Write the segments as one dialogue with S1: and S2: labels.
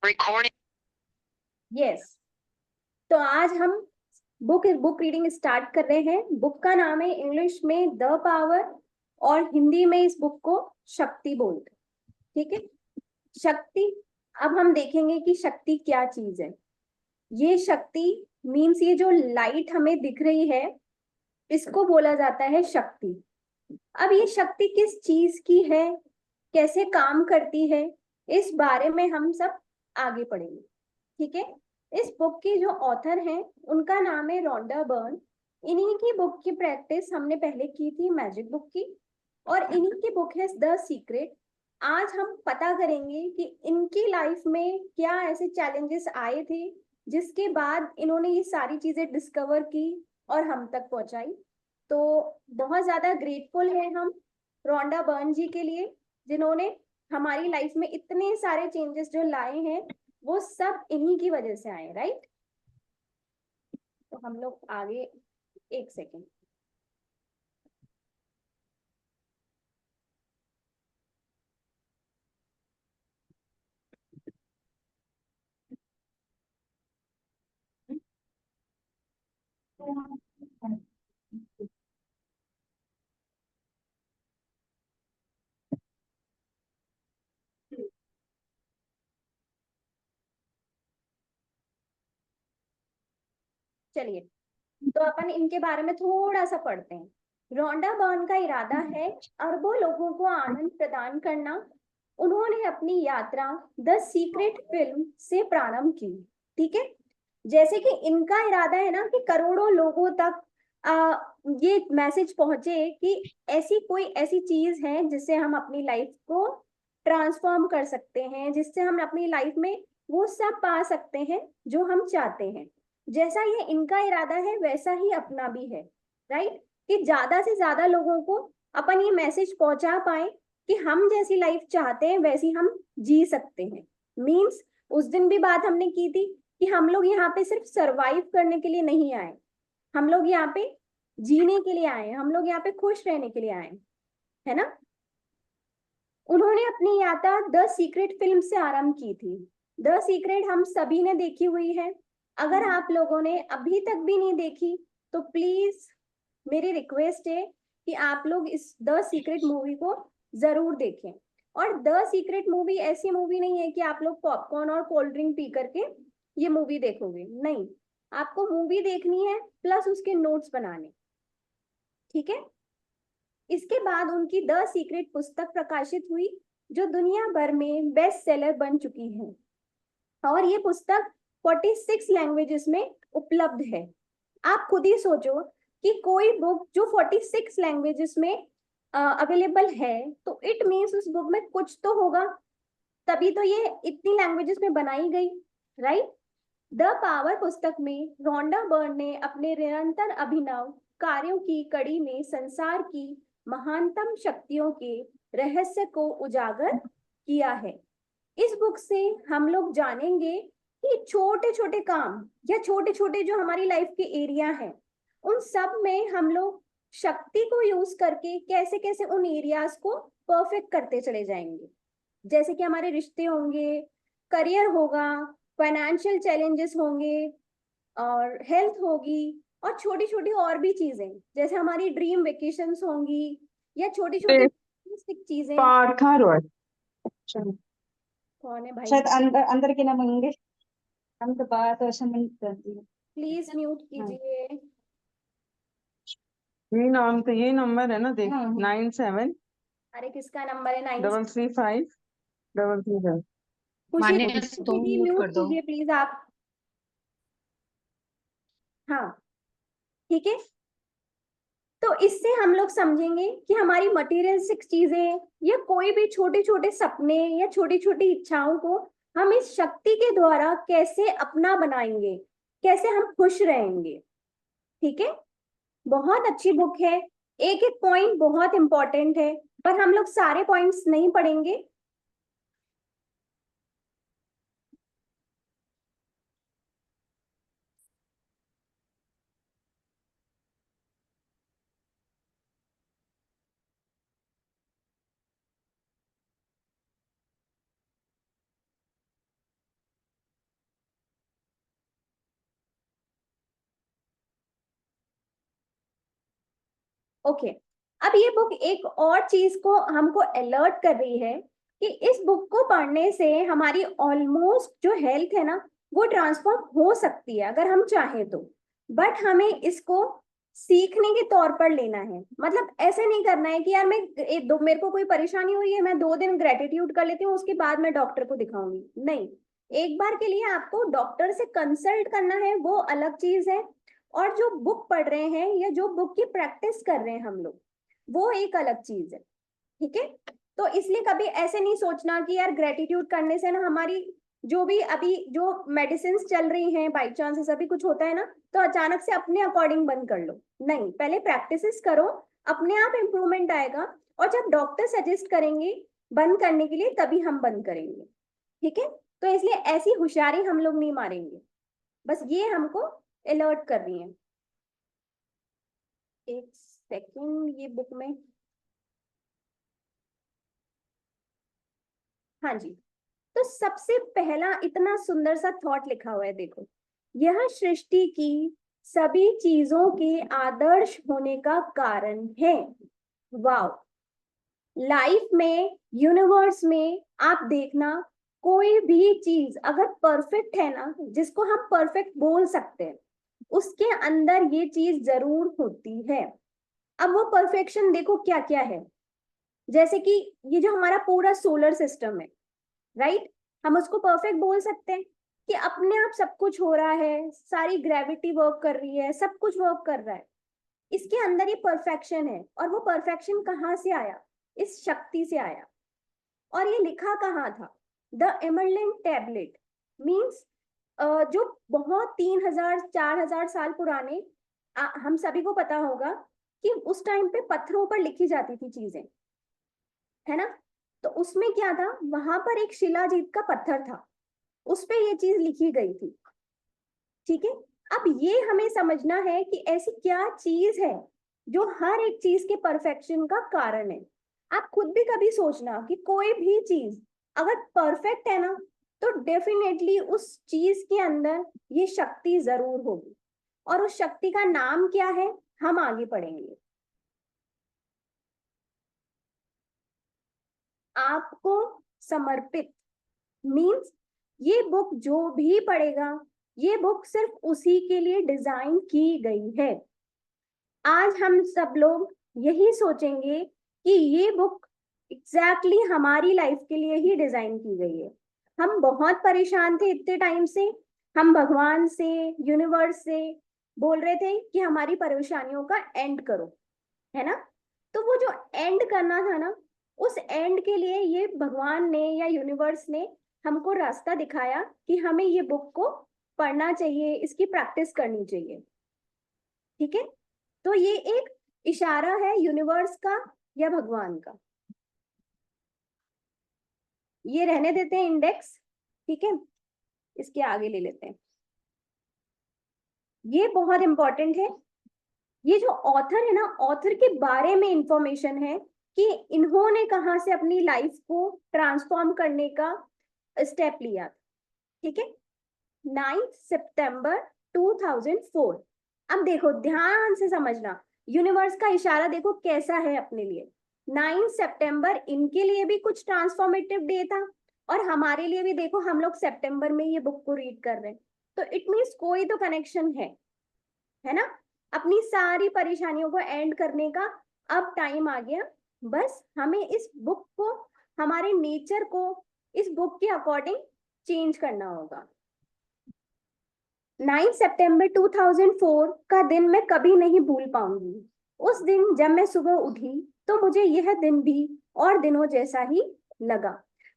S1: Recording.
S2: Yes तो आज हम बुक रीडिंग स्टार्ट कर रहे हैं। बुक का नाम है इंग्लिश में द पावर और हिंदी में इस बुक को शक्ति बोलते हैं। ठीक है, शक्ति। अब हम देखेंगे कि शक्ति क्या चीज है। ये शक्ति मीन्स ये जो लाइट हमें दिख रही है इसको बोला जाता है शक्ति। अब ये शक्ति किस चीज की है, कैसे काम करती है, इस बारे में हम सब आगे पढ़ेंगे। ठीक है, इस बुक की जो ऑथर हैं उनका नाम है रोंडा बर्न। इन्हीं की बुक की प्रैक्टिस हमने पहले की थी मैजिक बुक की, और इन्हीं की बुक है द सीक्रेट। आज हम पता करेंगे कि इनकी लाइफ में क्या ऐसे चैलेंजेस आए थे जिसके बाद इन्होंने ये सारी चीजें डिस्कवर की और हम तक पहुंचाई। तो बहुत ज्यादा ग्रेटफुल है हम रोंडा बर्न जी के लिए, जिन्होंने हमारी लाइफ में इतने सारे चेंजेस जो लाए हैं वो सब इन्हीं की वजह से आए। राइट, तो हम लोग आगे एक सेकेंड। चलिए, तो अपन इनके बारे में थोड़ा सा पढ़ते हैं। रोंडा बर्न का इरादा है अरबों लोगों को आनंद प्रदान करना। उन्होंने अपनी यात्रा द सीक्रेट फिल्म से प्रारंभ की। ठीक है, जैसे कि इनका इरादा है ना कि करोड़ों लोगों तक ये मैसेज पहुंचे कि ऐसी चीज है जिससे हम अपनी लाइफ को ट्रांसफॉर्म कर सकते हैं, जिससे हम अपनी लाइफ में वो सब पा सकते हैं जो हम चाहते हैं। जैसा ये इनका इरादा है वैसा ही अपना भी है। राइट, कि ज्यादा से ज्यादा लोगों को अपन ये मैसेज पहुंचा पाए कि हम जैसी लाइफ चाहते हैं वैसी हम जी सकते हैं। मीन्स उस दिन भी बात हमने की थी कि हम लोग यहाँ पे सिर्फ सरवाइव करने के लिए नहीं आए, हम लोग यहाँ पे जीने के लिए आए, हम लोग यहाँ पे खुश रहने के लिए आए, है ना। उन्होंने अपनी यात्रा द सीक्रेट फिल्म से आरंभ की थी। द सीक्रेट हम सभी ने देखी हुई है। अगर आप लोगों ने अभी तक भी नहीं देखी तो प्लीज मेरी रिक्वेस्ट है कि आप लोग इस द सीक्रेट मूवी को जरूर देखें। और द सीक्रेट मूवी ऐसी मूवी नहीं है कि आप लोग पॉपकॉर्न और कोल्ड ड्रिंक पी करके ये मूवी देखोगे, नहीं। आपको मूवी देखनी है प्लस उसके नोट्स बनाने। ठीक है, इसके बाद उनकी द सीक्रेट पुस्तक प्रकाशित हुई जो दुनिया भर में बेस्ट सेलर बन चुकी है, और ये पुस्तक 46 लैंग्वेजेस में उपलब्ध है। आप खुद ही सोचो कि कोई बुक जो 46 लैंग्वेजेस में अवेलेबल है तो इट मीन्स उस बुक में कुछ तो होगा, तभी तो ये इतनी लैंग्वेजेस में बनाई गई। राइट, द पावर पुस्तक में रोंडा बर्न ने अपने निरंतर अभिनव कार्यों की कड़ी में संसार की महानतम शक्तियों के रहस्य को उजागर किया है। इस बुक से हम लोग जानेंगे कि छोटे छोटे काम या छोटे छोटे जो हमारी लाइफ के एरिया हैं उन सब में हम लोग शक्ति को यूज करके कैसे कैसे उन एरियाज को परफेक्ट करते चले जाएंगे। जैसे कि हमारे रिश्ते होंगे, करियर होगा, फाइनेंशियल चैलेंजेस होंगे, और हेल्थ होगी, और छोटी छोटी और भी चीजें जैसे हमारी ड्रीम वेकेशंस होंगी, या छोटी छोटी चीजें।
S3: पार्था रॉय
S2: कौन है भाई?
S3: शायद अंदर अंदर के नाम होंगे। हम तो बात और समझ करती है।
S2: प्लीज म्यूट कीजिए।
S4: ये नाम तो ये नंबर है ना, देख।
S3: हाँ, हाँ।
S4: 97
S2: अरे किसका नंबर है? 9।
S4: 335 337।
S2: खुशी
S1: तुम
S2: दीदी
S1: म्यूट
S2: म्यूट
S1: कर दो।
S2: कीजिए प्लीज आप। हाँ, ठीक है। तो इससे हम लोग समझेंगे कि हमारी मटेरियलिस्टिक चीजें या कोई भी छोटे छोटे सपने या छोटी छोटी इच्छाओं को हम इस शक्ति के द्वारा कैसे अपना बनाएंगे, कैसे हम खुश रहेंगे। ठीक है, बहुत अच्छी बुक है। एक एक पॉइंट बहुत इंपॉर्टेंट है, पर हम लोग सारे पॉइंट्स नहीं पढ़ेंगे। ओके, अब ये बुक एक और चीज को हमको अलर्ट कर रही है कि इस बुक को पढ़ने से हमारी ऑलमोस्ट जो हेल्थ है ना वो ट्रांसफॉर्म हो सकती है अगर हम चाहें तो, बट हमें इसको सीखने के तौर पर लेना है। मतलब ऐसे नहीं करना है कि यार मेरे को कोई परेशानी हुई है, मैं 2 दिन ग्रेटिट्यूड कर लेती हूँ, उसके बाद मैं डॉक्टर को दिखाऊंगी। नहीं, एक बार के लिए आपको डॉक्टर से कंसल्ट करना है, वो अलग चीज है। और जो बुक पढ़ रहे हैं या जो बुक की प्रैक्टिस कर रहे हैं हम लोग, वो एक अलग चीज है। ठीक है, तो इसलिए कभी ऐसे नहीं सोचना कि यार ग्रेटिट्यूड करने से ना हमारी जो भी अभी जो मेडिसिन चल रही हैं बाई चांस ऐसा भी कुछ होता है ना तो अचानक से अपने अकॉर्डिंग बंद कर लो। नहीं, पहले प्रैक्टिस करो, अपने आप इम्प्रूवमेंट आएगा, और जब डॉक्टर सजेस्ट करेंगे बंद करने के लिए तभी हम बंद करेंगे। ठीक है, तो इसलिए ऐसी होशियारी हम लोग नहीं मारेंगे, बस ये हमको अलर्ट कर रही है। एक सेकंड, ये बुक में, हाँ जी, तो सबसे पहला इतना सुंदर सा थॉट लिखा हुआ है, देखो, यह सृष्टि की सभी चीजों के आदर्श होने का कारण है। वाओ, लाइफ में, यूनिवर्स में आप देखना, कोई भी चीज अगर परफेक्ट है ना, जिसको हम परफेक्ट बोल सकते हैं, उसके अंदर ये चीज जरूर होती है। अब वो परफेक्शन देखो क्या क्या है, जैसे कि ये जो हमारा पूरा सोलर सिस्टम है, राइट, हम उसको परफेक्ट बोल सकते हैं कि अपने आप सब कुछ हो रहा है, सारी ग्रेविटी वर्क कर रही है, सब कुछ वर्क कर रहा है, इसके अंदर ये परफेक्शन है। और वो परफेक्शन कहाँ से आया? इस शक्ति से आया। और ये लिखा कहाँ था? द एमरल्ड टैबलेट मीन्स जो बहुत 3,000 4,000 साल पुराने, हम सभी को पता होगा कि उस टाइम पे पत्थरों पर लिखी जाती थी चीजें, है ना। तो उसमें क्या था, वहां पर एक शिलाजीत का पत्थर था, उस पे ये चीज लिखी गई थी। ठीक है, अब ये हमें समझना है कि ऐसी क्या चीज है जो हर एक चीज के परफेक्शन का कारण है। आप खुद भी कभी सोचना कि कोई भी चीज अगर परफेक्ट है ना तो डेफिनेटली उस चीज के अंदर ये शक्ति जरूर होगी, और उस शक्ति का नाम क्या है हम आगे पढ़ेंगे। आपको समर्पित मीन्स ये बुक जो भी पढ़ेगा, ये बुक सिर्फ उसी के लिए डिजाइन की गई है। आज हम सब लोग यही सोचेंगे कि ये बुक एग्जैक्टली हमारी लाइफ के लिए ही डिजाइन की गई है। हम बहुत परेशान थे इतने टाइम से, हम भगवान से, यूनिवर्स से बोल रहे थे कि हमारी परेशानियों का एंड करो, है ना। तो वो जो एंड करना था ना, उस एंड के लिए ये भगवान ने या यूनिवर्स ने हमको रास्ता दिखाया कि हमें ये बुक को पढ़ना चाहिए, इसकी प्रैक्टिस करनी चाहिए। ठीक है, तो ये एक इशारा है यूनिवर्स का या भगवान का। ये रहने देते हैं इंडेक्स, ठीक है, इसके आगे ले लेते हैं। ये बहुत इंपॉर्टेंट है। ये जो ऑथर है ना, ऑथर के बारे में इंफॉर्मेशन है कि इन्होंने कहाँ से अपनी लाइफ को ट्रांसफॉर्म करने का स्टेप लिया। ठीक है, 9 सितंबर 2004। अब देखो ध्यान से समझना, यूनिवर्स का इशारा देखो कैसा है अपने लिए। 9 सितंबर इनके लिए भी कुछ ट्रांसफॉर्मेटिव डे था, और हमारे लिए भी देखो हम लोग सितंबर में ये बुक को रीड कर रहे हैं, तो इट मीन्स कोई तो कनेक्शन है ना। अपनी सारी परेशानियों को एंड करने का अब टाइम आ गया। बस हमें इस बुक को, हमारे नेचर को इस बुक के अकॉर्डिंग चेंज करना होगा। 9 सितंबर 2004 का दिन मैं कभी नहीं भूल पाऊंगी। उस दिन जब मैं सुबह उठी तो मुझे यह दिन भी और दिनों जैसा ही लगा।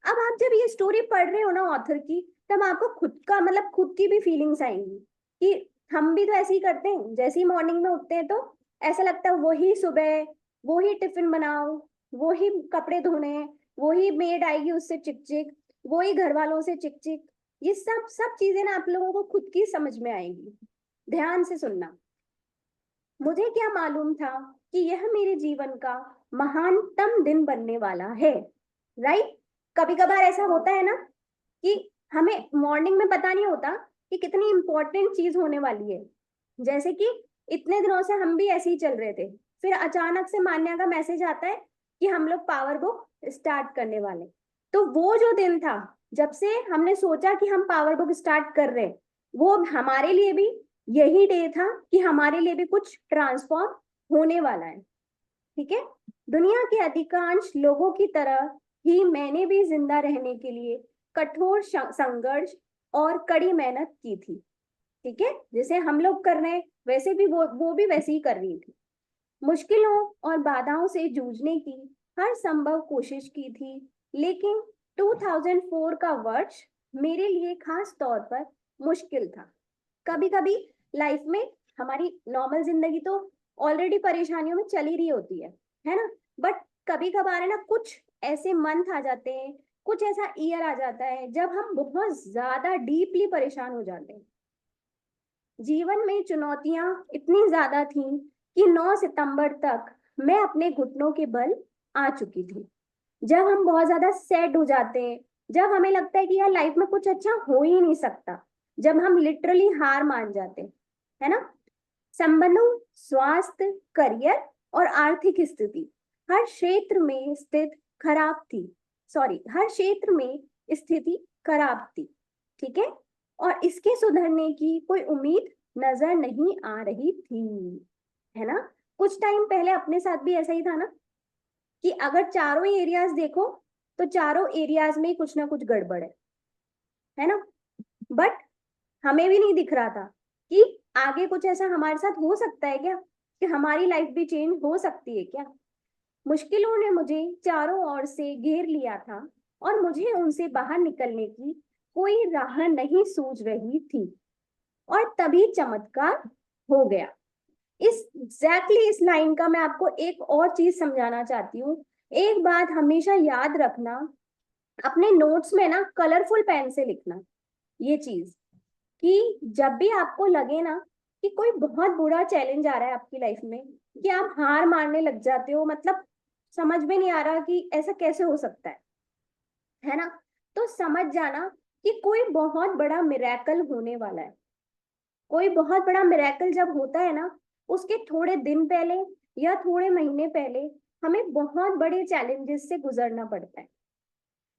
S2: अब आप जब ये स्टोरी पढ़ रहे हो ना ऑथर की, तब आपको खुद का मतलब खुद की भी फीलिंग्स आएंगी कि हम भी तो ऐसे ही करते हैं। जैसे ही मॉर्निंग में उठते हैं तो ऐसा लगता है वही सुबह, वही टिफिन बनाओ, वही कपड़े धोने हैं, वही मेड आएगी उससे चिक चिक, वही घर वालों से चिक चिक। ये सब सब चीजें ना आप लोगों को खुद की समझ में आएंगी। ध्यान से सुनना। मुझे क्या मालूम था कि यह मेरे जीवन का महानतम दिन बनने वाला है। राइट, कभी कभार ऐसा होता है ना कि हमें मॉर्निंग में पता नहीं होता कि कितनी इंपॉर्टेंट चीज होने वाली है। जैसे कि इतने दिनों से हम भी ऐसे ही चल रहे थे फिर अचानक से मान्या का मैसेज आता है कि हम लोग पावर बुक स्टार्ट करने वाले। तो वो जो दिन था जब से हमने सोचा कि हम पावर बुक स्टार्ट कर रहे हैं, वो हमारे लिए भी यही डे था कि हमारे लिए भी कुछ ट्रांसफॉर्म होने वाला है। ठीक है, दुनिया के अधिकांश लोगों की तरह ही मैंने भी जिंदा रहने के लिए कठोर संघर्ष और कड़ी मेहनत की थी। ठीक है, जैसे हम लोग कर रहे हैं वैसे भी वो भी वैसे ही कर रही थी। मुश्किलों और बाधाओं से जूझने की हर संभव कोशिश की थी, लेकिन 2004 का वर्ष मेरे लिए खास तौर पर मुश्किल था। कभी कभी लाइफ में हमारी नॉर्मल जिंदगी तो ऑलरेडी परेशानियों में चली रही होती है ना, बट कभी कभार है ना कुछ ऐसे मंथ आ जाते हैं, कुछ ऐसा ईयर आ जाता है जब हम बहुत ज्यादा डीपली परेशान हो जाते हैं। जीवन में चुनौतियां इतनी ज्यादा थीं कि 9 सितंबर तक मैं अपने घुटनों के बल आ चुकी थी। जब हम बहुत ज्यादा सैड हो जाते हैं, जब हमें लगता है कि यार लाइफ में कुछ अच्छा हो ही नहीं सकता, जब हम लिटरली हार मान जाते हैं, है ना। संबंधों, स्वास्थ्य, करियर और आर्थिक स्थिति हर क्षेत्र में स्थित खराब थी। हर क्षेत्र में स्थिति खराब थी। ठीक है, और इसके सुधरने की कोई उम्मीद नजर नहीं आ रही थी, है ना। कुछ टाइम पहले अपने साथ भी ऐसा ही था ना कि अगर चारों एरियाज देखो तो चारों एरियाज में कुछ ना कुछ गड़बड़ है ना। बट हमें भी नहीं दिख रहा था कि आगे कुछ ऐसा हमारे साथ हो सकता है क्या, कि हमारी लाइफ भी चेंज हो सकती है क्या। मुश्किलों ने मुझे चारों ओर से घेर लिया था और मुझे उनसे बाहर निकलने की कोई राह नहीं सूझ रही थी। और तभी चमत्कार हो गया। इस लाइन का मैं आपको एक और चीज समझाना चाहती हूँ। एक बात हमेशा याद रखना, अपने नोट्स में ना कलरफुल पेन से लिखना ये चीज, कि जब भी आपको लगे ना कि कोई बहुत बुरा चैलेंज आ रहा है आपकी लाइफ में, कि आप हार मारने लग जाते हो, मतलब समझ में नहीं आ रहा कि ऐसा कैसे हो सकता है ना, तो समझ जाना कि कोई बहुत बड़ा मिरेकल होने वाला है। कोई बहुत बड़ा मिरेकल जब होता है ना, उसके थोड़े दिन पहले या थोड़े महीने पहले हमें बहुत बड़े चैलेंजेस से गुजरना पड़ता है।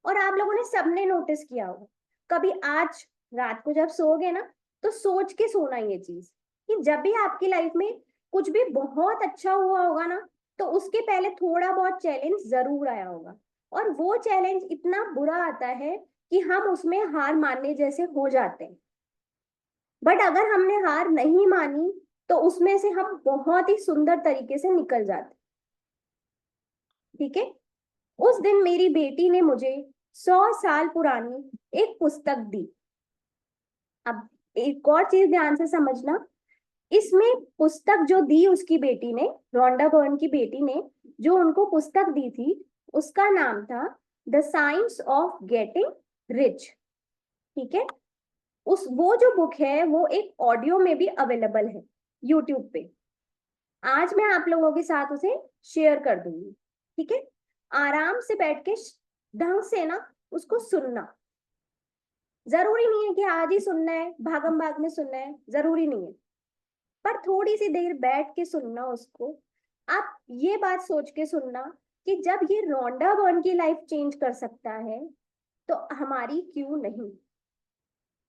S2: और आप लोगों ने सबने नोटिस किया होगा, कभी आज रात को जब सोओगे ना तो सोच के सोना ये चीज, कि जब भी आपकी लाइफ में कुछ भी बहुत अच्छा हुआ होगा ना, तो उसके पहले थोड़ा बहुत चैलेंज जरूर आया होगा, और वो चैलेंज इतना बुरा आता है कि हम उसमें हार मानने जैसे हो जाते हैं। बट अगर हमने हार नहीं मानी तो उसमें से हम बहुत ही सुंदर तरीके से निकल जाते। ठीक है, उस दिन मेरी बेटी ने मुझे 100 साल पुरानी एक पुस्तक दी। अब एक और चीज ध्यान से समझना, इसमें पुस्तक जो दी उसकी बेटी ने, रोंडा बर्न की बेटी ने जो उनको पुस्तक दी थी, उसका नाम था the science of getting rich. ठीक है, वो जो बुक है वो एक ऑडियो में भी अवेलेबल है यूट्यूब पे। आज मैं आप लोगों के साथ उसे शेयर कर दूंगी। ठीक है, आराम से बैठ के ढंग से ना उसको सुनना। जरूरी नहीं है कि आज ही सुनना है, भागम भाग में सुनना है, जरूरी नहीं है, पर थोड़ी सी देर बैठ के सुनना उसको। आप ये बात सोच के सुनना कि जब ये रोंडा बर्न की लाइफ चेंज कर सकता है तो हमारी क्यों नहीं।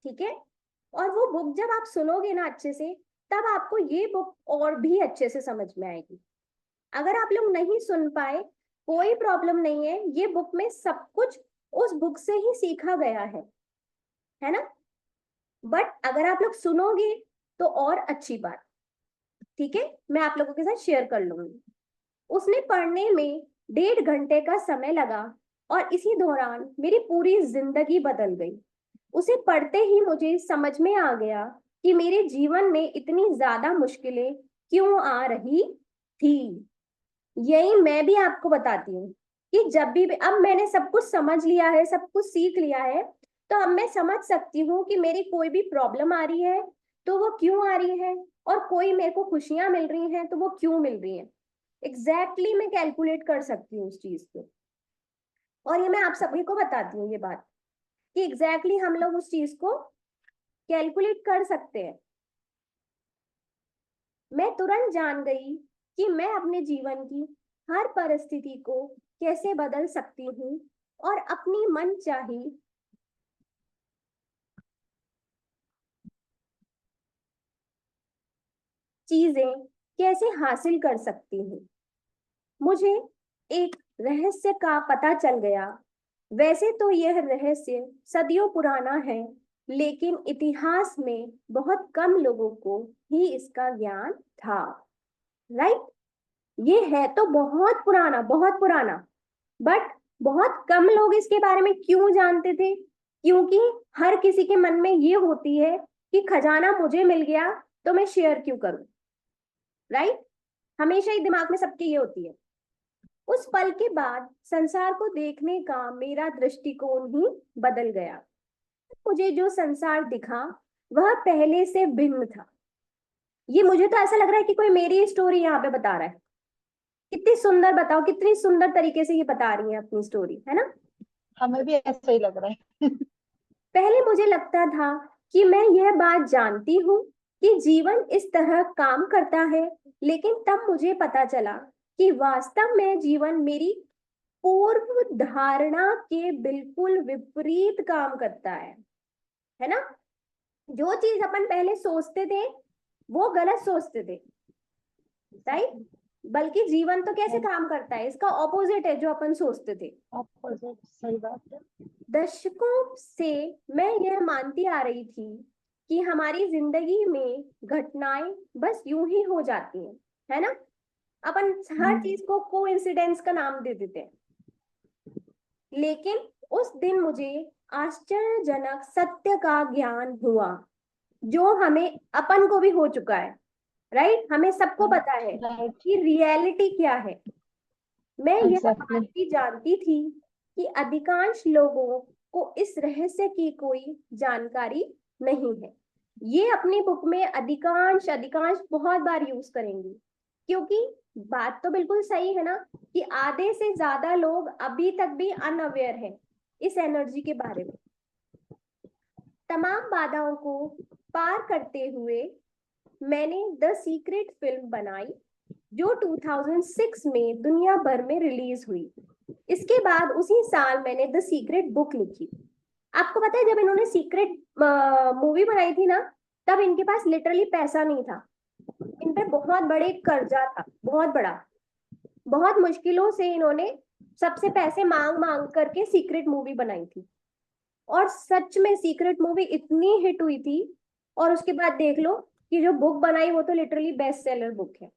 S2: ठीक है, और वो बुक जब आप सुनोगे ना अच्छे से, तब आपको ये बुक और भी अच्छे से समझ में आएगी। अगर आप लोग नहीं सुन पाए कोई प्रॉब्लम नहीं है, ये बुक में सब कुछ उस बुक से ही सीखा गया है ना। बट अगर आप लोग सुनोगे तो और अच्छी बात। ठीक है, मैं आप लोगों के साथ शेयर कर लूंगी। उसने पढ़ने में 1.5 घंटे का समय लगा और इसी दौरान मेरी पूरी जिंदगी बदल गई। उसे पढ़ते ही मुझे समझ में आ गया कि मेरे जीवन में इतनी ज्यादा मुश्किलें क्यों आ रही थी। यही मैं भी आपको बताती हूँ कि जब भी अब मैंने सब कुछ समझ लिया है, सब कुछ सीख लिया है, तो अब मैं समझ सकती हूँ कि मेरी कोई भी प्रॉब्लम आ रही है तो वो क्यों आ रही है, और कोई मेरे को खुशियां मिल रही हैं तो वो क्यों मिल रही हैं। एग्जैक्टली मैं कैलकुलेट कर सकती हूँ उस चीज को, और ये मैं आप सभी को बताती हूँ ये बात, कि एग्जैक्टली हम लोग उस चीज को कैलकुलेट कर सकते हैं। मैं तुरंत जान गई कि मैं अपने जीवन की हर परिस्थिति को कैसे बदल सकती हूँ और अपनी मनचाही चीजें कैसे हासिल कर सकती हूँ। मुझे एक रहस्य का पता चल गया। वैसे तो यह रहस्य सदियों पुराना है, लेकिन इतिहास में बहुत कम लोगों को ही इसका ज्ञान था। राइट? ये है तो बहुत पुराना, बट बहुत कम लोग इसके बारे में क्यों जानते थे? क्योंकि हर किसी के मन में ये होती है कि खजाना मुझे मिल गया तो मैं शेयर क्यों करूं। राइट? हमेशा ही दिमाग में सबके ये होती है। उस पल के बाद संसार को देखने का मेरा दृष्टिकोण ही बदल गया। मुझे जो संसार दिखा वह पहले से भिन्न था। ये मुझे तो ऐसा लग रहा है कि कोई मेरी स्टोरी यहाँ पे बता रहा है। कितनी सुंदर, बताओ कितनी सुंदर तरीके से ये बता रही है अपनी स्टोरी, है ना?
S3: हमें भी ऐसा ही लग रहा है।
S2: पहले मुझे लगता था कि मैं यह बात जानती हूँ कि जीवन इस तरह काम करता है, लेकिन तब मुझे पता चला कि वास्तव में जीवन मेरी पूर्व धारणा के बिल्कुल विपरीत काम करता है ना? जो चीज अपन पहले सोचते थे वो गलत सोचते थे। राइट? बल्कि जीवन तो कैसे काम करता है, इसका ऑपोजिट है जो अपन सोचते थे।
S3: ऑपोजिट, सही बात है।
S2: दशकों से मैं यह मानती आ रही थी कि हमारी जिंदगी में घटनाएं बस यूं ही हो जाती हैं, है ना? अपन हर चीज को कोइंसिडेंस का नाम दे देते हैं। लेकिन उस दिन मुझे आश्चर्यजनक सत्य का ज्ञान हुआ, जो हमें अपन को भी हो चुका है। राइट? हमें सबको पता है
S3: राइट,
S2: कि रियलिटी क्या है। मैं यह बात
S3: एग्जैक्टली।
S2: भी जानती थी कि अधिकांश लोगों को इस रहस्य की कोई जानकारी नहीं है। ये अपनी बुक में अधिकांश अधिकांश बहुत बार यूज करेंगी, क्योंकि बात तो बिल्कुल सही है ना कि आधे से ज्यादा लोग अभी तक भी अनअवेयर हैं इस एनर्जी के बारे में। तमाम बाधाओं को पार करते हुए मैंने द सीक्रेट फिल्म बनाई, जो 2006 में दुनिया भर में रिलीज हुई। इसके बाद उसी साल मैंने द सीक्रेट बुक लिखी। आपको पता है जब इन्होंने सीक्रेट मूवी बनाई थी ना, तब इनके पास लिटरली पैसा नहीं था। इन पे बहुत बड़े कर्जा था, बहुत बड़ा। बहुत मुश्किलों से इन्होंने सबसे पैसे मांग मांग करके सीक्रेट मूवी बनाई थी। और सच में सीक्रेट मूवी इतनी हिट हुई थी, और उसके बाद देख लो कि जो बुक बनाई वो तो लिटरली बेस्ट सेलर बुक है।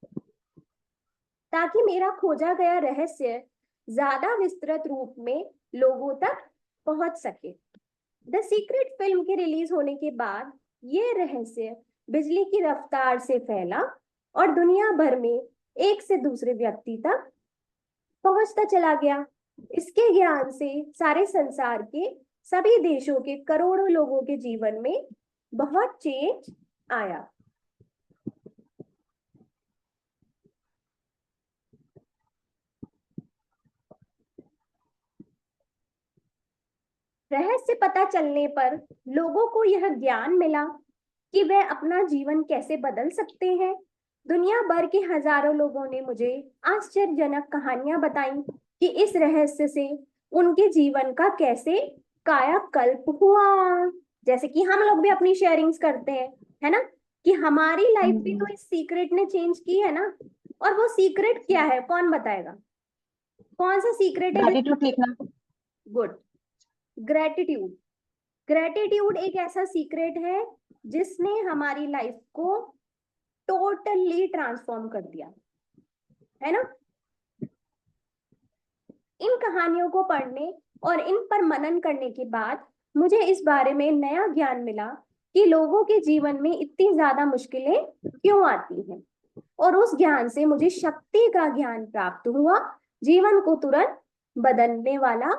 S2: ताकि मेरा खोजा गया रहस्य ज्यादा विस्तृत रूप में लोगों तक पहुंच सके। द सीक्रेट फिल्म के रिलीज होने के बाद ये रहस्य बिजली की रफ्तार से फैला और दुनिया भर में एक से दूसरे व्यक्ति तक पहुंचता चला गया। इसके ज्ञान से सारे संसार के सभी देशों के करोड़ों लोगों के जीवन में बहुत चेंज आया। रहस्य पता चलने पर लोगों को यह ज्ञान मिला कि वे अपना जीवन कैसे बदल सकते हैं। दुनिया भर के हजारों लोगों ने मुझे आश्चर्यजनक कहानियां बताई कि इस रहस्य से उनके जीवन का कैसे कायाकल्प हुआ। जैसे कि हम लोग भी अपनी शेयरिंग्स करते हैं, है ना, कि हमारी लाइफ भी तो इस सीक्रेट ने चेंज की है ना। और वो सीक्रेट क्या है, कौन बताएगा? कौन सा सीक्रेट है जो?
S3: ग्रेटिट्यूड लिखना।
S2: गुड। ग्रेटिट्यूड। ग्रेटिट्यूड एक ऐसा सीक्रेट है जिसने हमारी लाइफ को टोटली ट्रांसफॉर्म कर दिया, है ना? इन कहानियों को पढ़ने और इन पर मनन करने के बाद मुझे इस बारे में नया ज्ञान मिला कि लोगों के जीवन में इतनी ज्यादा मुश्किलें क्यों आती हैं। और उस ज्ञान से मुझे शक्ति का ज्ञान प्राप्त हुआ, जीवन को तुरंत बदलने वाला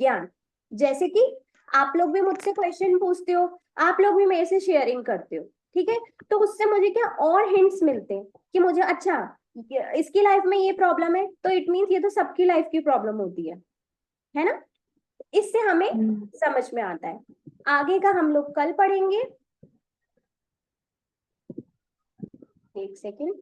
S2: ज्ञान। जैसे कि आप लोग भी मुझसे क्वेश्चन पूछते हो, आप लोग भी मेरे से शेयरिंग करते हो, ठीक है? तो उससे मुझे क्या और हिंट्स मिलते हैं कि मुझे अच्छा इसकी लाइफ में ये प्रॉब्लम है, तो इट मीन्स ये तो सबकी लाइफ की प्रॉब्लम होती है ना? इससे हमें समझ में आता है। आगे का हम लोग कल पढ़ेंगे। एक सेकेंड।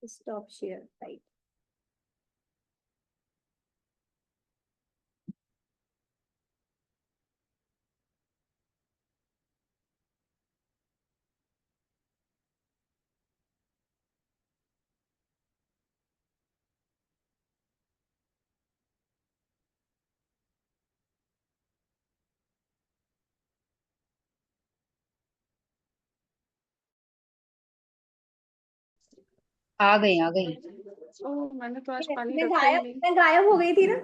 S2: Stop share, right.
S3: आ गई आ गई।
S4: ओह, मैंने तो आज पानी
S2: मैं
S4: रखा ही
S2: गायब
S4: नहीं।
S2: मैं गायब हो गई थी ना।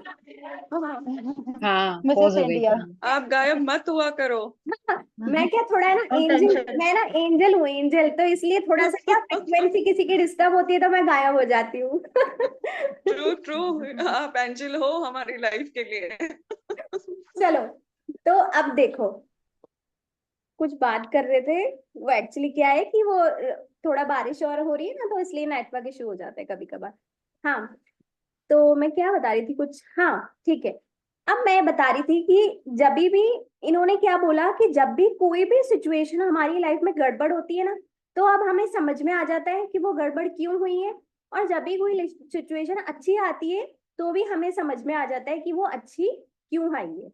S3: हाँ
S1: मुझे
S3: पॉज हो
S1: फेंक
S3: गई
S1: दिया।
S3: थी।
S4: आप गायब मत हुआ करो।
S2: मैं क्या थोड़ा है ना
S1: हम
S2: एंजल,
S1: टेंशन।
S2: मैं ना एंजल हूँ, एंजल, तो इसलिए थोड़ा सा क्या फ्रिक्वेंसी किसी की डिस्टर्ब होती है तो मैं गायब हो जाती हूँ।
S4: ट्रू ट्रू, आप एंजल हो हमारी लाइफ के लिए।
S2: चलो, तो अब देखो, कुछ बात कर रहे थे। वो एक्चुअली क्या है कि वो थोड़ा बारिश और हो रही है ना, तो इसलिए नेटवर्क इशू हो जाता है कभी कभार। हाँ, तो मैं क्या बता रही थी कुछ, हाँ ठीक है। अब मैं बता रही थी कि जब भी इन्होंने क्या बोला कि जब भी कोई भी सिचुएशन हमारी लाइफ में गड़बड़ होती है ना, तो अब हमें समझ में आ जाता है कि वो गड़बड़ क्यों हुई है। और जब भी कोई सिचुएशन अच्छी आती है तो भी हमें समझ में आ जाता है कि वो अच्छी क्यों आई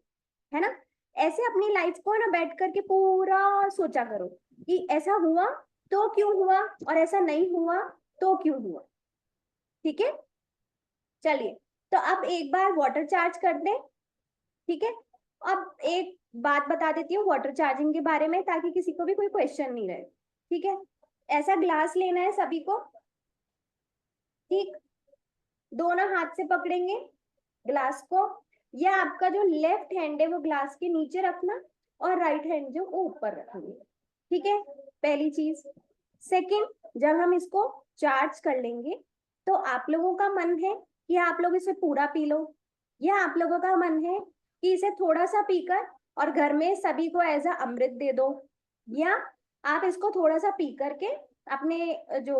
S2: है ना। ऐसे अपनी लाइफ को ना बैठ करके पूरा सोचा करो कि ऐसा हुआ तो क्यों हुआ, और ऐसा नहीं हुआ तो क्यों हुआ। ठीक है, चलिए, तो अब एक बार वाटर चार्ज कर दें। ठीक है, अब एक बात बता देती हूँ वाटर चार्जिंग के बारे में, ताकि किसी को भी कोई क्वेश्चन नहीं रहे। ठीक है, ऐसा ग्लास लेना है सभी को। ठीक, दोनों हाथ से पकड़ेंगे ग्लास को, या आपका जो लेफ्ट हैंड है वो ग्लास के नीचे रखना, और राइट हैंड जो वो ऊपर रखेंगे। ठीक है, पहली चीज। सेकंड, जब हम इसको चार्ज कर लेंगे तो आप लोगों का मन है कि आप लोग इसे पूरा पी लो, या आप लोगों का मन है कि इसे थोड़ा सा पीकर और घर में सभी को एज अ अमृत दे दो, या आप इसको थोड़ा सा पी करके अपने जो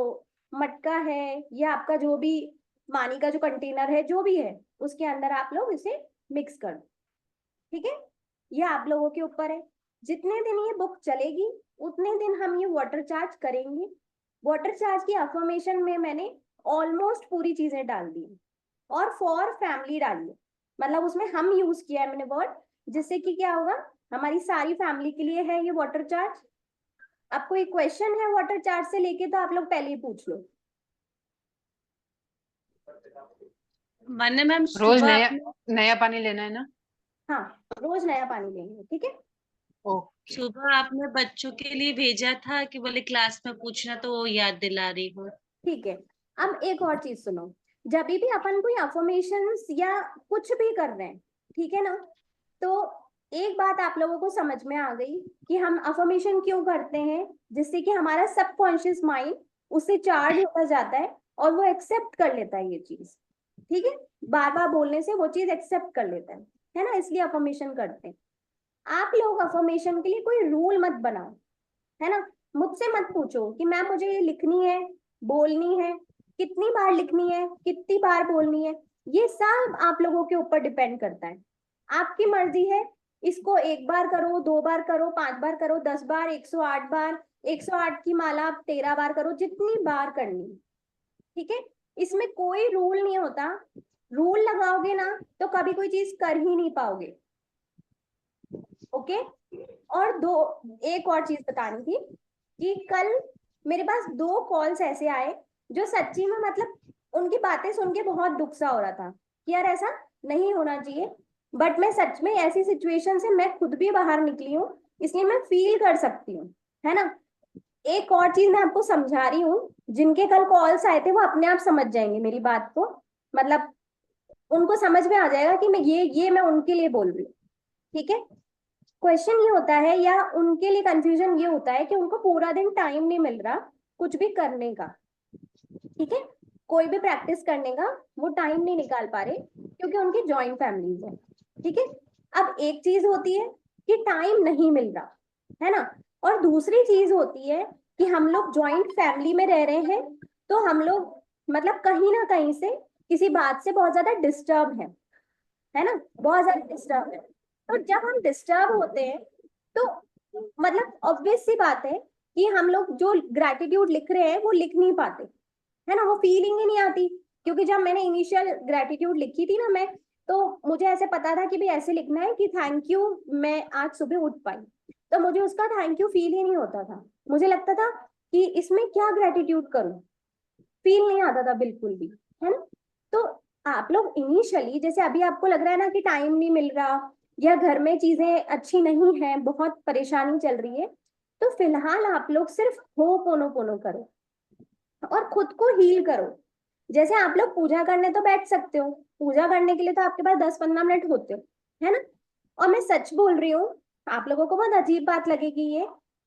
S2: मटका है या आपका जो भी पानी का जो कंटेनर है जो भी है उसके अंदर आप लोग इसे मिक्स कर दो। ठीक है, ये आप लोगों के ऊपर है। जितने दिन ये बुक चलेगी उतने दिन हम ये वाटर चार्ज करेंगे। वाटर चार्ज की अफर्मेशन में मैंने ऑलमोस्ट पूरी चीजें डाल दी, और फॉर फैमिली डाली है, मतलब उसमें हम यूज किया है मैंने वर्ड, जिससे कि क्या होगा, हमारी सारी फैमिली के लिए है ये वाटर चार्ज। अब कोई क्वेश्चन है वाटर चार्ज से लेके तो आप लोग पहले ही पूछ लो।
S5: मान्य मैम,
S3: रोज
S5: सुबह
S3: नया
S5: आपने
S3: नया पानी लेना है ना?
S2: हाँ, रोज नया पानी लेंगे। ठीक है,
S3: ओके।
S5: सुबह आपने बच्चों के लिए भेजा था कि बोले क्लास में पूछना, तो वो याद दिला रही हूँ।
S2: ठीक है। अब एक और चीज सुनो, जब भी अपन कोई अफर्मेशंस या कुछ भी कर रहे हैं, ठीक है ना, तो एक बात आप लोगों को समझ में आ गई कि हम अफर्मेशन क्यों करते हैं, जिससे कि हमारा सबकॉन्शियस माइंड उससे चार्ज होता जाता है और वो एक्सेप्ट कर लेता है ये चीज। ठीक है, बार बार बोलने से वो चीज एक्सेप्ट कर लेता है ना, इसलिए अफर्मेशन करते हैं। आप लोग अफर्मेशन के लिए कोई रूल मत बनाओ, है ना। मुझसे मत पूछो कि मैम मुझे ये लिखनी है, बोलनी है, कितनी बार लिखनी है, कितनी बार बोलनी है। ये सब आप लोगों के ऊपर डिपेंड करता है, आपकी मर्जी है। इसको एक बार करो, 2 बार करो, 5 बार करो, 10 बार, 108 बार, 108 की माला आप 13 बार करो, जितनी बार करनी है। ठीक है, इसमें कोई रूल नहीं होता। रूल लगाओगे ना तो कभी कोई चीज कर ही नहीं पाओगे। ओके, और एक और चीज बतानी थी कि कल मेरे पास 2 कॉल्स ऐसे आए जो सच्ची में, मतलब उनकी बातें सुन के बहुत दुख सा हो रहा था कि यार ऐसा नहीं होना चाहिए, बट मैं सच में ऐसी सिचुएशन से मैं खुद भी बाहर निकली हूँ, इसलिए मैं फील कर सकती हूँ, है ना। एक और चीज मैं आपको समझा रही हूँ, जिनके कल कॉल्स आए थे वो अपने आप समझ जाएंगे मेरी बात को, मतलब उनको समझ में आ जाएगा कि मैं ये मैं उनके लिए बोल रही हूँ। ठीक है, क्वेश्चन ये होता है या उनके लिए कंफ्यूजन ये होता है कि उनको पूरा दिन टाइम नहीं मिल रहा कुछ भी करने का। ठीक है, कोई भी प्रैक्टिस करने का वो टाइम नहीं निकाल पा रहे क्योंकि उनकी जॉइंट फैमिलीज है। ठीक है, अब एक चीज होती है कि टाइम नहीं मिल रहा, है ना, और दूसरी चीज होती है कि हम लोग जॉइंट फैमिली में रह रहे हैं, तो हम लोग मतलब कहीं ना कहीं से किसी बात से बहुत ज्यादा डिस्टर्ब है ना, बहुत ज्यादा डिस्टर्ब है। तो जब हम डिस्टर्ब होते हैं तो मतलब ऑब्वियस सी बात है कि हम लोग जो ग्रैटिट्यूड लिख रहे हैं वो लिख नहीं पाते, है ना, वो फीलिंग ही नहीं आती। क्योंकि जब मैंने इनिशियल ग्रेटिट्यूड लिखी थी ना मैं, तो मुझे ऐसे पता था कि भाई ऐसे लिखना है कि थैंक यू मैं आज सुबह उठ पाई, तो मुझे उसका थैंक यू फील ही नहीं होता था। मुझे लगता था कि इसमें क्या ग्रेटिट्यूड करूं, फील नहीं आता था बिल्कुल भी, है ना। तो आप लोग इनिशियली, जैसे अभी आपको लग रहा है ना कि टाइम नहीं मिल रहा या घर में चीजें अच्छी नहीं है, बहुत परेशानी चल रही है, तो फिलहाल आप लोग सिर्फ होपोनोपोनो करो और खुद को हील करो। जैसे आप लोग पूजा करने तो बैठ सकते हो, पूजा करने के लिए तो आपके पास 10-15 मिनट होते हो, है ना। और मैं सच बोल रही हूँ, आप लोगों को बहुत अजीब बात लगेगी ये,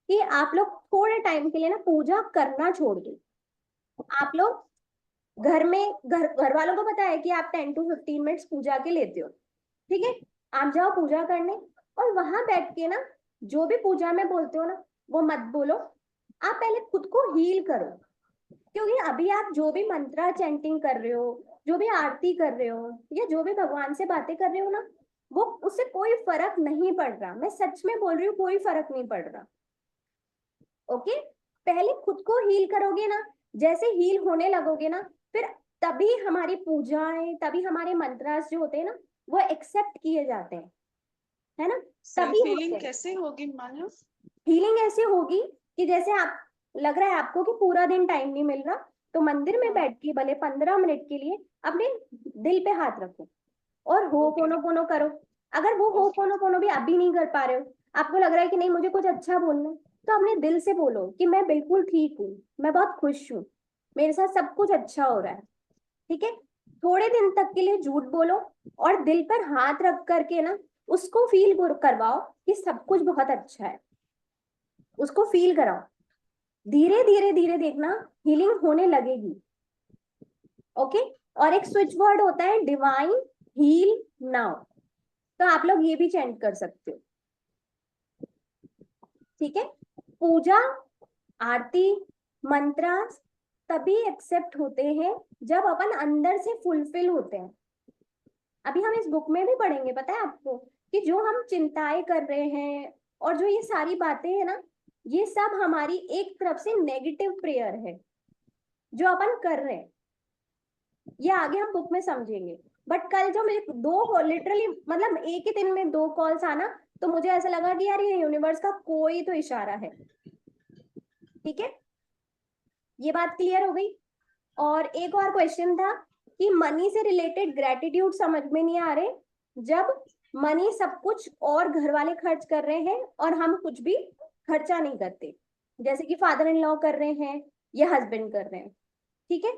S2: कि आप लोग थोड़े टाइम के लिए ना पूजा करना छोड़ दो। आप लोग घर में, घर वालों को पता है कि आप 10 to 15 मिनट्स पूजा के लेते हो, ठीक है। आप जाओ पूजा करने, और वहां बैठ के ना जो भी पूजा में बोलते हो ना वो मत बोलो, आप पहले खुद को हील करो। क्योंकि अभी आप जो भी मंत्रा चैंटिंग कर रहे हो, जो भी आरती कर रहे हो, या जो भी भगवान से बातें कर रहे हो ना, वो उससे कोई फर्क नहीं पड़ रहा। मैं सच में बोल रही हूँ, कोई फर्क नहीं पड़ रहा। ओके, पहले खुद को हील करोगे ना, जैसे हील होने लगोगे ना, फिर तभी हमारी पूजाएं, तभी हमारे मंत्रास जो होते हैं ना वो एक्सेप्ट किए जाते हैं, है ना।
S4: सेल्फ
S2: तभी होते
S4: फीलिंग
S2: हैं।
S4: कैसे होगी मान्या?
S2: हीलिंग ऐसे होगी कि जैसे आप, लग रहा है आपको कि पूरा दिन टाइम नहीं मिल रहा, तो मंदिर में बैठ के भले 15 मिनट के लिए अपने दिल पे हाथ रखो और हो पोनो पोनो करो। अगर वो हो पोनो पोनो भी अभी नहीं कर पा रहे हो, आपको लग रहा है कि नहीं मुझे कुछ अच्छा बोलना है, तो अपने दिल से बोलो कि मैं बिल्कुल ठीक हूँ, मैं बहुत खुश हूँ, मेरे साथ सब कुछ अच्छा हो रहा है, ठीक है। थोड़े दिन तक के लिए झूठ बोलो और दिल पर हाथ रख करके ना उसको फील करवाओ कि सब कुछ बहुत अच्छा है, उसको फील कराओ। धीरे धीरे धीरे देखना हीलिंग होने लगेगी। ओके, और एक स्विच वर्ड होता है डिवाइन हील नाउ, तो आप लोग ये भी चेंट कर सकते हो, ठीक है। पूजा, आरती, मंत्र तभी एक्सेप्ट होते हैं जब अपन अंदर से फुलफिल होते हैं। अभी हम इस बुक में भी पढ़ेंगे, पता है आपको, कि जो हम चिंताएं कर रहे हैं और जो ये सारी बातें हैं ना, ये सब हमारी एक तरफ से नेगेटिव प्रेयर है जो अपन कर रहे हैं। ये आगे हम बुक में समझेंगे। बट कल जो मेरे दो, लिटरली मतलब एक ही दिन में 2 कॉल्स आना, तो मुझे ऐसा लगा कि यार ये यूनिवर्स का कोई तो इशारा है, ठीक है। ये बात क्लियर हो गई। और एक और क्वेश्चन था कि मनी से रिलेटेड ग्रेटिट्यूड समझ में नहीं आ रहे, जब मनी सब कुछ और घर वाले खर्च कर रहे हैं और हम कुछ भी खर्चा नहीं करते, जैसे कि फादर इन लॉ कर रहे हैं या हस्बैंड कर रहे हैं, ठीक है।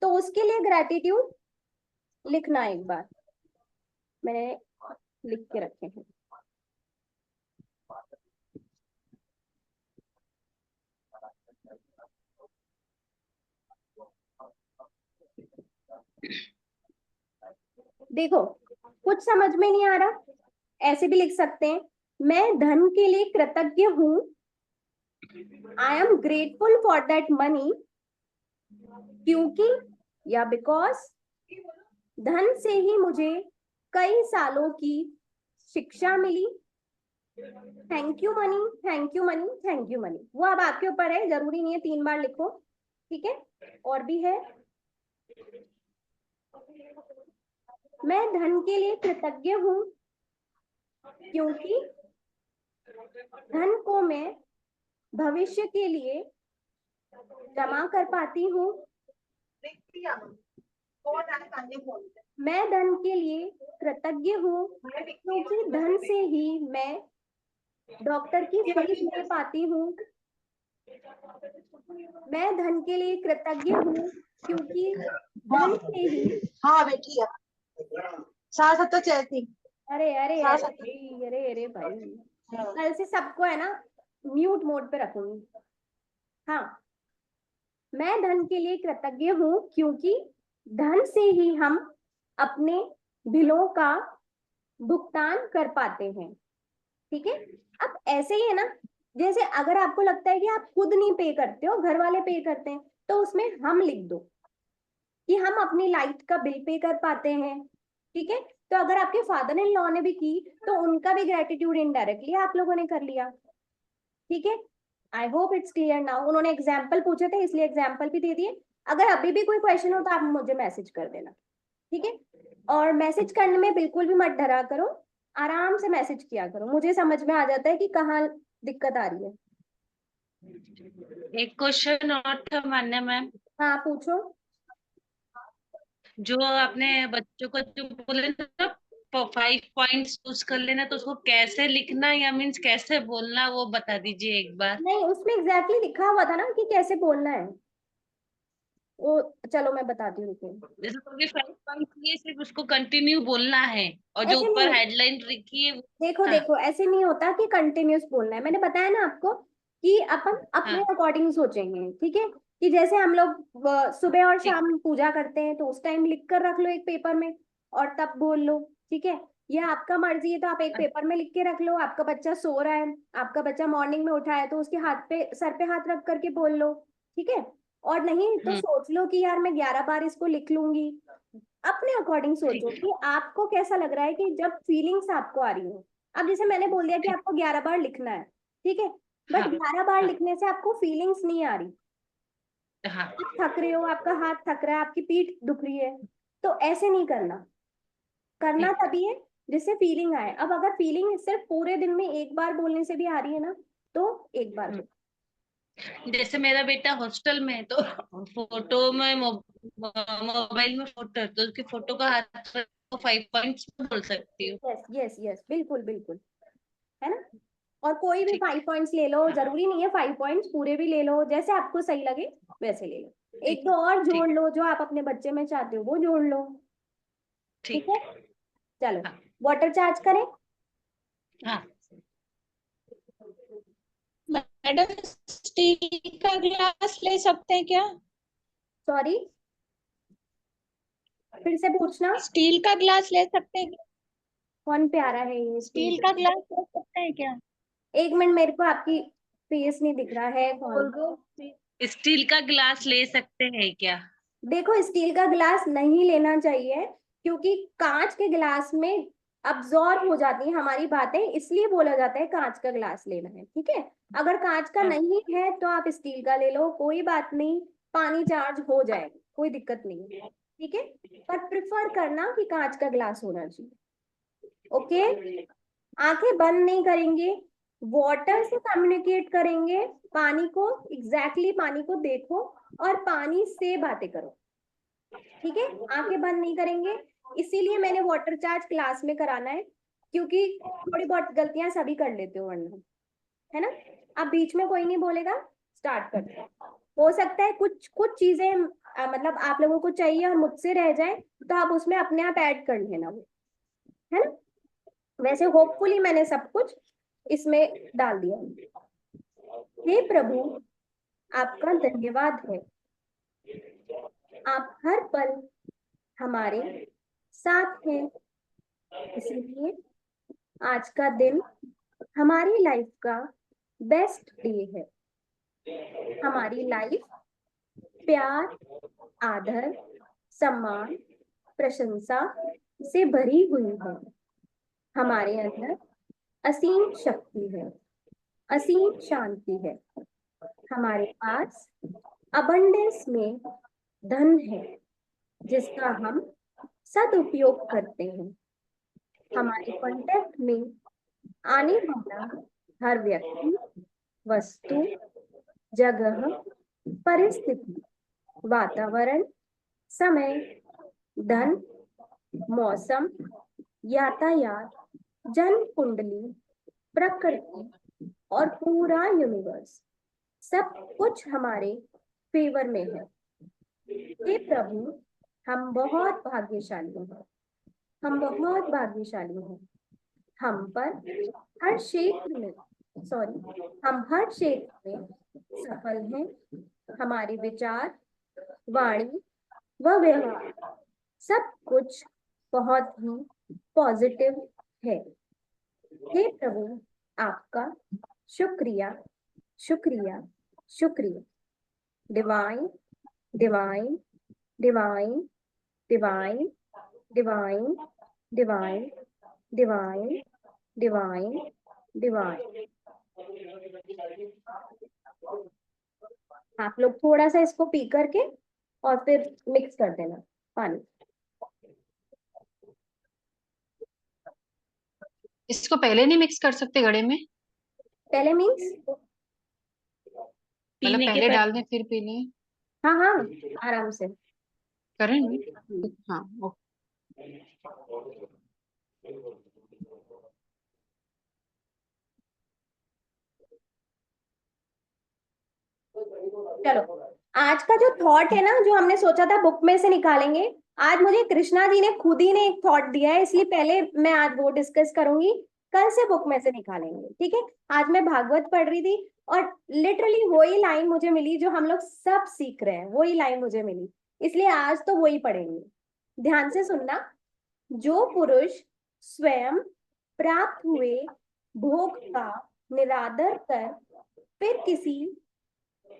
S2: तो उसके लिए ग्रेटिट्यूड लिखना एक बार, मैंने लिख के रखे हैं। देखो, कुछ समझ में नहीं आ रहा, ऐसे भी लिख सकते हैं, मैं धन के लिए कृतज्ञ हूं, I am grateful for that money, क्योंकि या बिकॉज धन से ही मुझे कई सालों की शिक्षा मिली। Thank you money, thank you money, thank you money. वो अब आपके ऊपर है, जरूरी नहीं है 3 बार लिखो, ठीक है। और भी है, मैं धन के लिए कृतज्ञ हूं क्योंकि धन को मैं भविष्य के लिए जमा कर पाती हूँ। मैं धन के लिए कृतज्ञ हूँ क्योंकि धन से ही मैं डॉक्टर की फीस दे पाती हूँ। मैं धन के लिए कृतज्ञ हूँ क्योंकि धन से ही,
S3: हाँ बेटी सास तो चलती।
S2: अरे अरे अरे भाई, अरे अरे भाई, कल से सबको है ना म्यूट मोड पे रखूंगी। हाँ, मैं धन के लिए कृतज्ञ हूँ क्योंकि धन से ही हम अपने बिलों का भुगतान कर पाते हैं, ठीक है। अब ऐसे ही है ना, जैसे अगर आपको लगता है कि आप खुद नहीं पे करते हो, घर वाले पे करते हैं, तो उसमें हम लिख दो कि हम अपनी लाइट का बिल पे कर पाते हैं, ठीक है। तो अगर आपके फादर इन लॉ ने भी की, तो उनका भी ग्रेटिट्यूड इनडायरेक्टली आप लोगों ने कर लिया, ठीक है। I hope it's clear now. उन्होंने एग्जाम्पल पूछे थे इसलिए एग्जाम्पल भी दे दिए, अगर अभी भी कोई क्वेश्चन हो तो आप मुझे मैसेज कर देना, ठीक है। और मैसेज करने में बिल्कुल भी मत डरा करो, आराम से मैसेज किया करो, मुझे समझ में आ जाता है कि कहाँ दिक्कत आ रही है।
S5: एक क्वेश्चन और था मान्या मैम,
S2: हाँ पूछो।
S5: जो आपने बच्चों को जो बोले ना 5 पॉइंट्स चूज कर लेना, तो उसको कैसे लिखना या मीन्स कैसे बोलना वो बता दीजिए एक बार।
S2: नहीं, उसमें एग्जैक्टली लिखा हुआ था ना कि कैसे बोलना है वो, चलो मैं बताती हूँ, रुकिए।
S5: जैसे कोई 5 पॉइंट्स ये सिर्फ उसको कंटिन्यू बोलना है, और जो
S2: ऐसे
S5: ऊपर
S2: नहीं,
S5: हेडलाइन लिखी है
S2: देखो
S5: हाँ
S2: देखो ऐसे नहीं होता कि कंटिन्यूस बोलना है, मैंने बताया ना आपको कि अपन अपने
S5: हाँ
S2: अकॉर्डिंग सोचेंगे, ठीक है। कि जैसे हम लोग सुबह और
S5: ठीक।
S2: शाम पूजा करते हैं तो उस टाइम लिख कर रख लो एक पेपर में और तब बोल लो, ठीक है। या आपका मर्जी है तो आप एक पेपर में लिख के रख लो, आपका बच्चा सो रहा है, आपका बच्चा मॉर्निंग में उठा है तो उसके हाथ पे, सर पे हाथ रख करके बोल लो, ठीक है। और नहीं तो
S5: हम्म,
S2: सोच लो कि यार मैं 11 बार इसको लिख लूंगी, अपने अकॉर्डिंग सोचो
S5: ठीक
S2: कि आपको कैसा लग रहा है कि जब फीलिंग्स आपको आ रही हो। अब जैसे मैंने बोल दिया कि
S5: ठीक।
S2: आपको 11 बार लिखना है, ठीक है, बट
S5: हाँ
S2: 11 बार
S5: हाँ
S2: लिखने से आपको फीलिंग्स नहीं आ रही,
S5: हाँ
S2: आप थक रहे हो, आपका हाथ थक रहा है, आपकी पीठ दुख रही है, तो ऐसे नहीं करना, करना
S5: ठीक।
S2: तभी है जिससे फीलिंग आए। अब अगर फीलिंग सिर्फ पूरे दिन में एक बार बोलने से भी आ रही है ना, तो एक बार
S5: हम्म,
S2: बोलो।
S5: जैसे मेरा बेटा हॉस्टल में है, तो फोटो में मोबाइल में फोटो है, तो उसकी फोटो का हाथ 5 पॉइंट्स बोल सकती हूँ।
S2: यस यस यस, बिल्कुल बिल्कुल, है ना। और कोई भी
S5: ठीक।
S2: 5 पॉइंट्स ले लो, जरूरी नहीं है 5 पॉइंट्स, पूरे भी ले लो, जैसे आपको सही लगे वैसे ले लो। एक
S5: ठीक।
S2: दो और जोड़
S5: ठीक।
S2: लो, जो आप अपने बच्चे में चाहते हो वो जोड़ लो, ठीक है।
S5: ठीक।
S2: चलो,
S5: हाँ
S2: वाटर चार्ज करें।
S5: हाँ।
S3: मैडम स्टील का ग्लास ले सकते हैं क्या?
S2: सॉरी, फिर से पूछना।
S3: स्टील का ग्लास ले सकते हैं क्या?
S2: कौन प्यारा है ये स्टील
S3: स्टील
S2: का।
S3: का ग्लास ले सकते हैं क्या?
S2: एक मिनट, मेरे को आपकी फेस नहीं दिख रहा है
S5: बोल
S2: कौन।
S5: दो, स्टील का गिलास ले सकते हैं क्या?
S2: देखो, स्टील का गिलास नहीं लेना चाहिए, क्योंकि कांच के गिलास में अब्जॉर्ब हो जाती है हमारी बातें, इसलिए बोला जाता है कांच का गिलास लेना है, ठीक है। अगर कांच का
S5: हाँ,
S2: नहीं है तो आप स्टील का ले लो, कोई बात नहीं, पानी चार्ज हो जाएगा, कोई दिक्कत नहीं है, ठीक है। पर प्रिफर करना कि कांच का गिलास होना चाहिए, ओके। आंखें बंद नहीं करेंगे, वाटर से कम्युनिकेट करेंगे, पानी को पानी को देखो और पानी से बातें करो, ठीक है। आंखें बंद नहीं करेंगे, इसीलिए मैंने वाटर चार्ज क्लास में कराना है, क्योंकि थोड़ी बहुत गलतियां सभी कर लेते हो वरना, है ना। अब बीच में कोई नहीं बोलेगा, स्टार्ट करते हैं। हो सकता है कुछ कुछ चीजें मतलब आप लोगों को चाहिए और मुझसे रह जाए, तो आप उसमें अपने आप ऐड कर लेना वो, है ना। वैसे होपफुली मैंने सब कुछ इसमें डाल दिया है। हे प्रभु, आपका धन्यवाद है, आप हर पल हमारे साथ हैं, इसीलिए आज का दिन हमारी लाइफ का बेस्ट डे है। हमारी लाइफ प्यार, आदर, सम्मान, प्रशंसा से भरी हुई है। हमारे अंदर असीम शक्ति है, असीम शांति है। हमारे पास अबंडेंस में धन है, जिसका हम सदुपयोग करते हैं। हमारे कांटेक्ट में आने वाला हर व्यक्ति, वस्तु, जगह, परिस्थिति, वातावरण, समय, धन, मौसम, यातायात, जन्म कुंडली, प्रकृति और पूरा यूनिवर्स, सब कुछ हमारे फेवर में है। हे प्रभु, हम बहुत भाग्यशाली हैं, हम बहुत भाग्यशाली हैं। हम पर हर क्षेत्र में हम हर क्षेत्र में सफल हैं। हमारे विचार, वाणी व व्यवहार, सब कुछ बहुत ही पॉजिटिव है। हे प्रभु, आपका शुक्रिया, शुक्रिया, शुक्रिया। Divine, divine, divine, divine, divine, divine, divine, divine, divine. आप लोग थोड़ा सा इसको पी करके और फिर मिक्स कर देना पानी।
S1: इसको पहले नहीं मिक्स कर सकते घड़े में?
S2: पहले मीन्स
S1: मतलब
S5: पीने के
S1: पहले
S5: पहले
S1: डाल दें फिर पी लें?
S2: हाँ हाँ आराम से।
S1: करें? हाँ ओके।
S2: चलो आज का जो थॉट है ना, जो हमने सोचा था बुक में से निकालेंगे, आज मुझे कृष्णा जी ने खुद ही ने एक थॉट दिया है, इसलिए पहले मैं आज वो डिस्कस करूंगी, कल से बुक में से निकालेंगे। ठीक है, आज मैं भागवत पढ़ रही थी और लिटरली वही लाइन मुझे मिली जो हम लोग सब सीख रहे हैं, वही लाइन मुझे मिली, इसलिए आज तो वही पढ़ेंगे। ध्यान से सुनना। जो पुरुष स्वयं प्राप्त हुए भोग का निरादर कर फिर किसी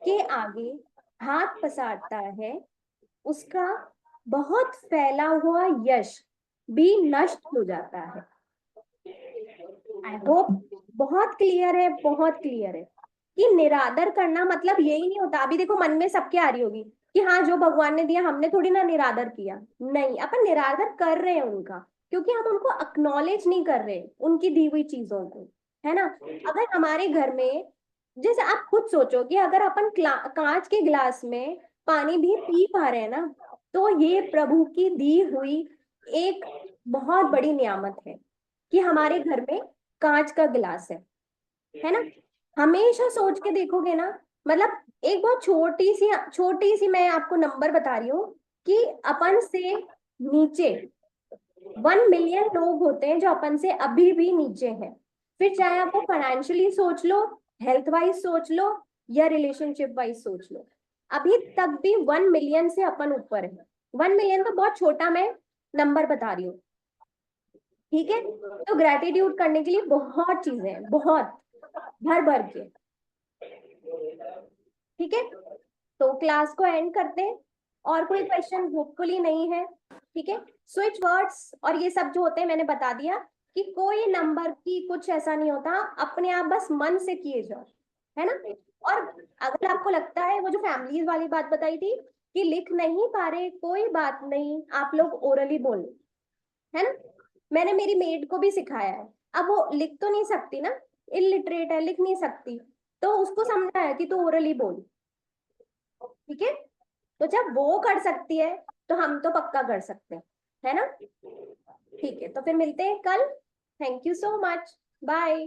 S2: के आगे हाथ पसारता है, उसका बहुत फैला हुआ यश भी नष्ट हो जाता है। आई होप बहुत क्लियर है, बहुत क्लियर है कि निरादर करना मतलब यही नहीं होता। अभी देखो मन में सबके आ रही होगी कि हाँ जो भगवान ने दिया हमने थोड़ी ना निरादर किया, नहीं, अपन निरादर कर रहे हैं उनका, क्योंकि हम उनको अक्नॉलेज नहीं कर रहे उनकी दी हुई चीजों को, है ना। अगर हमारे घर में, जैसे आप खुद सोचो कि अगर अपन कांच के गिलास में पानी भी पी पा रहे हैं ना, तो ये प्रभु की दी हुई एक बहुत बड़ी नियामत है कि हमारे घर में कांच का गिलास है ना। हमेशा सोच के देखोगे ना, मतलब एक बहुत छोटी सी मैं आपको नंबर बता रही हूँ कि अपन से नीचे 1 मिलियन लोग होते हैं जो अपन से अभी भी नीचे हैं। फिर चाहे आप वो फाइनेंशियली सोच लो, हेल्थ वाइज सोच लो, या रिलेशनशिप वाइज सोच लो, अभी तक भी 1 मिलियन से अपन ऊपर है। 1 मिलियन तो बहुत छोटा मैं नंबर बता रही हूँ, ठीक है। तो ग्रेटिट्यूड करने के लिए बहुत चीजें हैं, बहुत भर भर के। ठीक है, तो क्लास को एंड करते हैं, और कोई क्वेश्चन होपफुली नहीं है। ठीक है, स्विच वर्ड्स और ये सब जो होते हैं मैंने बता दिया कि कोई नंबर की कुछ ऐसा नहीं होता, अपने आप बस मन से किए जाओ, है ना। और अगर आपको लगता है वो जो फैमिलीज वाली बात बताई थी कि लिख नहीं पा रहे, कोई बात नहीं, आप लोग ओरली बोलो, है ना। मैंने मेरी मेड को भी सिखाया है, अब वो लिख तो नहीं सकती ना, इलिटरेट है, लिख नहीं सकती, तो उसको समझाया कि तू ओरली बोल, ठीक है। तो जब वो कर सकती है तो हम तो पक्का कर सकते हैं, है ना। ठीक है, तो फिर मिलते हैं कल। Thank you so much, bye.